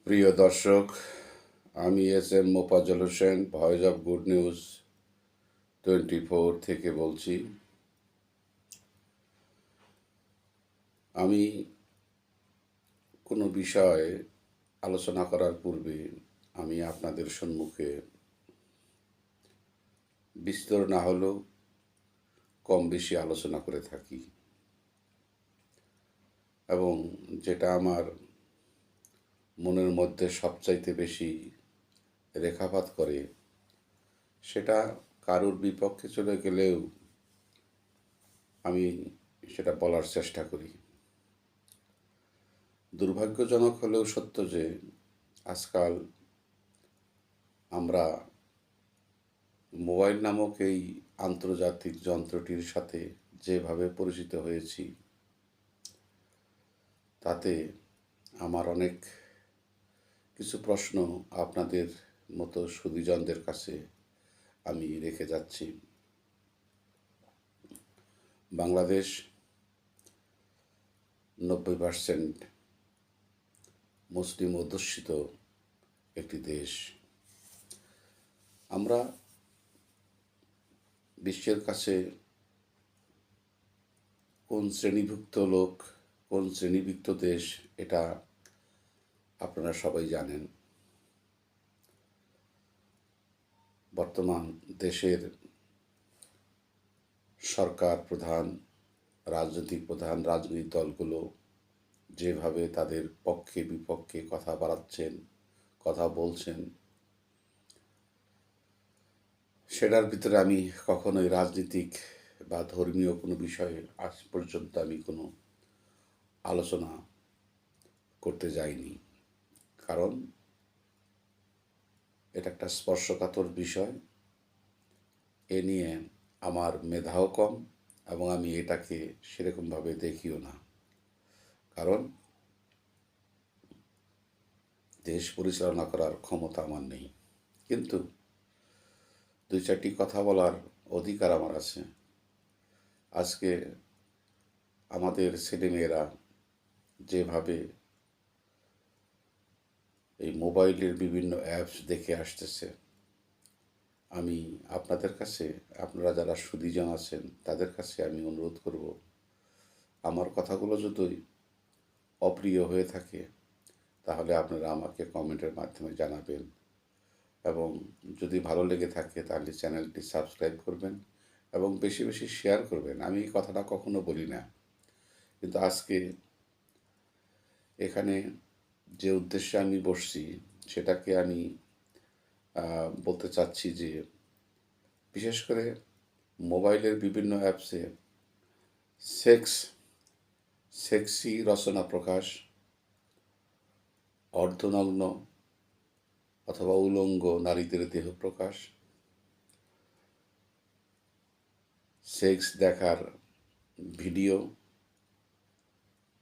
প্রিয় দর্শক, আমি S M Mofazzal Hossain, voice of good news 24 থেকে বলছি। আমি কোনো বিষয়ে আলোচনা করার পূর্বে আমি আপনাদের সম্মুখে বিস্তর না হলেও কম বেশি আলোচনা করে থাকি, এবং যেটা আমার মনের মধ্যে সবচাইতে বেশি রেখাপাত করে সেটা কারোর বিপক্ষে চলে গেলেও আমি সেটা বলার চেষ্টা করি। দুর্ভাগ্যজনক হলেও সত্য যে আজকাল আমরা মোবাইল নামক এই আন্তর্জাতিক যন্ত্রটির সাথে যেভাবে পরিচিত হয়েছি, তাতে আমার অনেক কিছু প্রশ্ন আপনাদের মতো সুধীজনদের কাছে আমি রেখে যাচ্ছি। বাংলাদেশ 90% মুসলিম অধ্যুষিত একটি দেশ। আমরা বিশ্বের কাছে কোন শ্রেণীভুক্ত লোক, কোন শ্রেণীভুক্ত দেশ, এটা আপনারা সবাই জানেন। বর্তমান দেশের সরকার প্রধান, রাজনৈতিক প্রধান, রাজনৈতিক দলগুলো যেভাবে তাদের পক্ষে বিপক্ষে কথা বাড়াচ্ছেন, কথা বলছেন, সেটার ভিতরে আমি কখনোই রাজনীতিক বা ধর্মীয় কোনো বিষয়ে আজ পর্যন্ত আমি কোনো আলোচনা করতে যাইনি। কারণ এটা একটা স্পর্শকাতর বিষয়। এ নিয়ে আমার মেধাও কম, এবং আমি এটাকে সেরকমভাবে দেখিও না। কারণ দেশ পরিচালনা করার ক্ষমতা আমার নেই, কিন্তু দুই চারটি কথা বলার অধিকার আমার আছে। আজকে আমাদের ছেলেমেয়েরা যেভাবে এই মোবাইলের বিভিন্ন অ্যাপস দেখে আসতেছে, আমি আপনাদের কাছে, আপনারা যারা সুধীজন আছেন তাদের কাছে আমি অনুরোধ করব, আমার কথাগুলো যদি অপ্রিয় হয়ে থাকে তাহলে আপনারা আমাকে কমেন্টের মাধ্যমে জানাবেন, এবং যদি ভালো লেগে থাকে তাহলে চ্যানেলটি সাবস্ক্রাইব করবেন এবং বেশি বেশি শেয়ার করবেন। আমি এই কথাটা কখনো বলি না, কিন্তু আজকে এখানে যে উদ্দেশ্যে আমি বসছি সেটাকে আমি বলতে চাচ্ছি যে, বিশেষ করে মোবাইলের বিভিন্ন অ্যাপসে সেক্সি রচনা প্রকাশ, অর্ধনগ্ন অথবা উলঙ্গ নারীদের দেহ প্রকাশ, সেক্স দেখার ভিডিও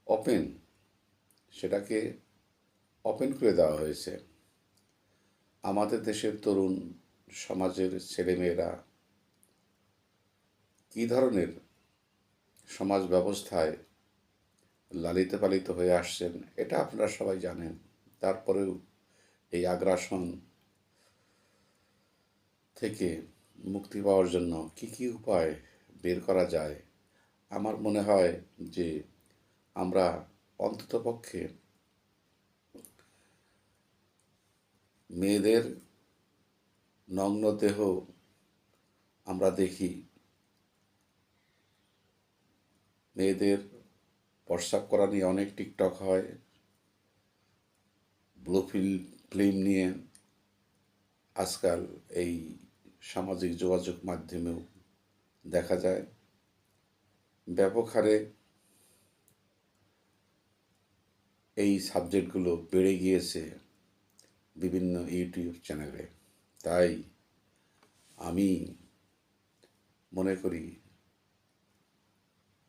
ওপেন, সেটাকে ওপেন করে দেওয়া হয়েছে। আমাদের দেশের তরুণ সমাজের ছেলেমেয়েরা কী ধরনের সমাজ ব্যবস্থায় লালিত পালিত হয়ে আসছেন এটা আপনারা সবাই জানেন। তারপরেও এই আগ্রাসন থেকে মুক্তি পাওয়ার জন্য কী কী উপায় বের করা যায়, আমার মনে হয় যে আমরা অন্ততপক্ষে মেয়েদের নগ্ন দেহ আমরা দেখি, মেয়েদের প্রস্রাব করা নিয়ে অনেক টিকটক হয়, ব্লু ফিল্ম নিয়ে আজকাল এই সামাজিক যোগাযোগ মাধ্যমেও দেখা যায়। ব্যাপক হারে এই সাবজেক্টগুলো বেড়ে গিয়েছে বিভিন্ন ইউটিউব চ্যানেলে। তাই আমি মনে করি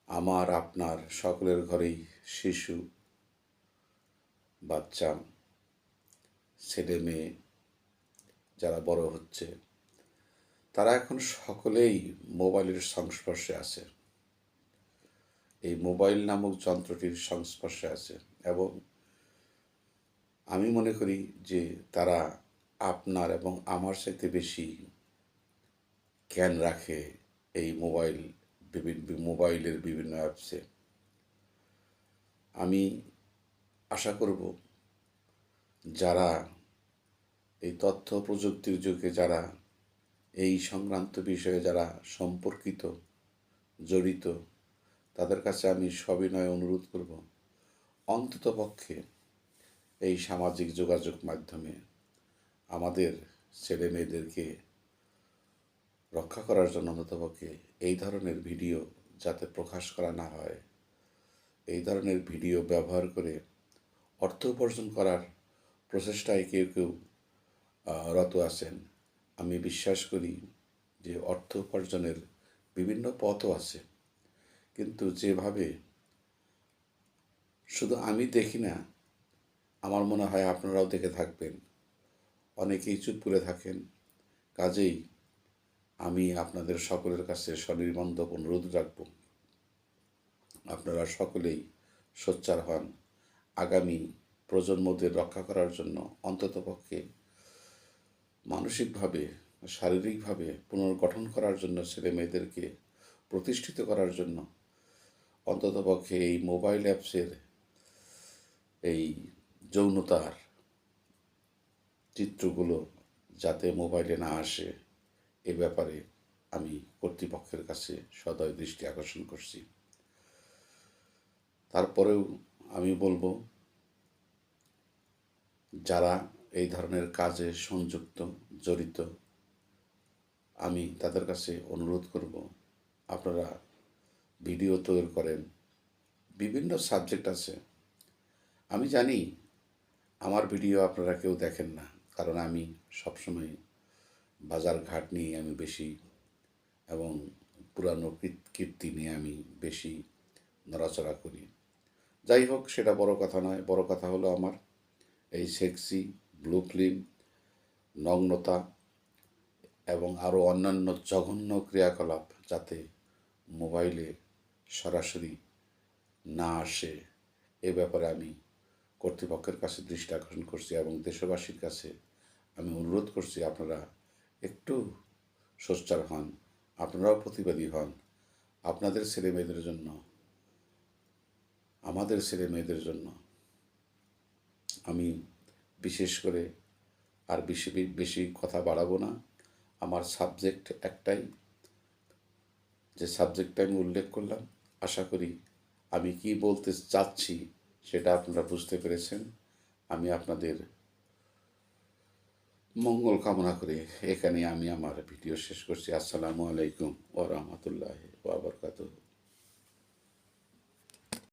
আমার আপনার সকলের ঘরেই শিশু, বাচ্চা, ছেলে মেয়ে যারা বড় হচ্ছে, তারা এখন সকলেই মোবাইলের সংস্পর্শে আছে, এই মোবাইল নামক যন্ত্রটির সংস্পর্শে আছে। এবং আমি মনে করি যে তারা আপনার এবং আমার চাইতে বেশি জ্ঞান রাখে এই মোবাইলের বিভিন্ন অ্যাপসে। আমি আশা করব যারা এই তথ্য প্রযুক্তির যুগে যারা এই সংক্রান্ত বিষয়ে যারা সম্পর্কিত, জড়িত, তাদের কাছে আমি সবিনয়ে অনুরোধ করব অন্ততপক্ষে এই সামাজিক যোগাযোগ মাধ্যমে আমাদের ছেলেমেয়েদেরকে রক্ষা করার জন্য অন্ততপক্ষে এই ধরনের ভিডিও যাতে প্রকাশ করা না হয়, এই ধরনের ভিডিও ব্যবহার করে অর্থ উপার্জন করার প্রচেষ্টায় কেউ কেউ রত আছেন। আমি বিশ্বাস করি যে অর্থ উপার্জনের বিভিন্ন পথও আছে, কিন্তু যেভাবে শুধু আমি দেখি না, আমার মনে হয় আপনারাও দেখে থাকবেন, অনেকেই চুপ করে থাকেন। কাজেই আমি আপনাদের সকলের কাছে সনির্বন্ধ অনুরোধ রাখব, আপনারা সকলেই সোচ্চার হন। আগামী প্রজন্মদের রক্ষা করার জন্য, অন্ততপক্ষে মানসিকভাবে, শারীরিকভাবে পুনর্গঠন করার জন্য, ছেলে মেয়েদেরকে প্রতিষ্ঠিত করার জন্য অন্ততপক্ষে এই মোবাইল অ্যাপসের এই যৌনতার চিত্রগুলো যাতে মোবাইলে না আসে, এ ব্যাপারে আমি কর্তৃপক্ষের কাছে সদয় দৃষ্টি আকর্ষণ করছি। তারপরেও আমি বলবো, যারা এই ধরনের কাজে সংযুক্ত, জড়িত, আমি তাদের কাছে অনুরোধ করব, আপনারা ভিডিও তৈরি করেন। বিভিন্ন সাবজেক্ট আছে, আমি জানি আমার ভিডিও আপনারা কেউ দেখেন না, কারণ আমি সবসময় বাজার ঘাট নিয়ে আমি বেশি, এবং পুরানো কীর্তি নিয়ে আমি বেশি নড়াচড়া করি। যাই হোক, সেটা বড় কথা নয়। বড় কথা হলো আমার এই সেক্সি, ব্লু ফিল্ম, নগ্নতা এবং আরও অন্যান্য জঘন্য ক্রিয়াকলাপ যাতে মোবাইলে সরাসরি না আসে, এ ব্যাপারে আমি কর্তৃপক্ষের কাছে দৃষ্টি আকর্ষণ করছি এবং দেশবাসীর কাছে আমি অনুরোধ করছি, আপনারা একটু সোচ্চার হন, আপনারাও প্রতিবাদী হন। আপনাদের ছেলেমেয়েদের জন্য, আমাদের ছেলেমেয়েদের জন্য আমি বিশেষ করে আর বেশি বেশি কথা বাড়াবো না। আমার সাবজেক্ট একটাই, যে সাবজেক্টটা আমি উল্লেখ করলাম। আশা করি আমি কি বলতে চাচ্ছি সেটা আপনারা বুঝতে পেরেছেন। আমি আপনাদের মঙ্গল কামনা করে এখানে আমি আমার ভিডিও শেষ করছি। আসসালামু আলাইকুম ওয়া রাহমাতুল্লাহি।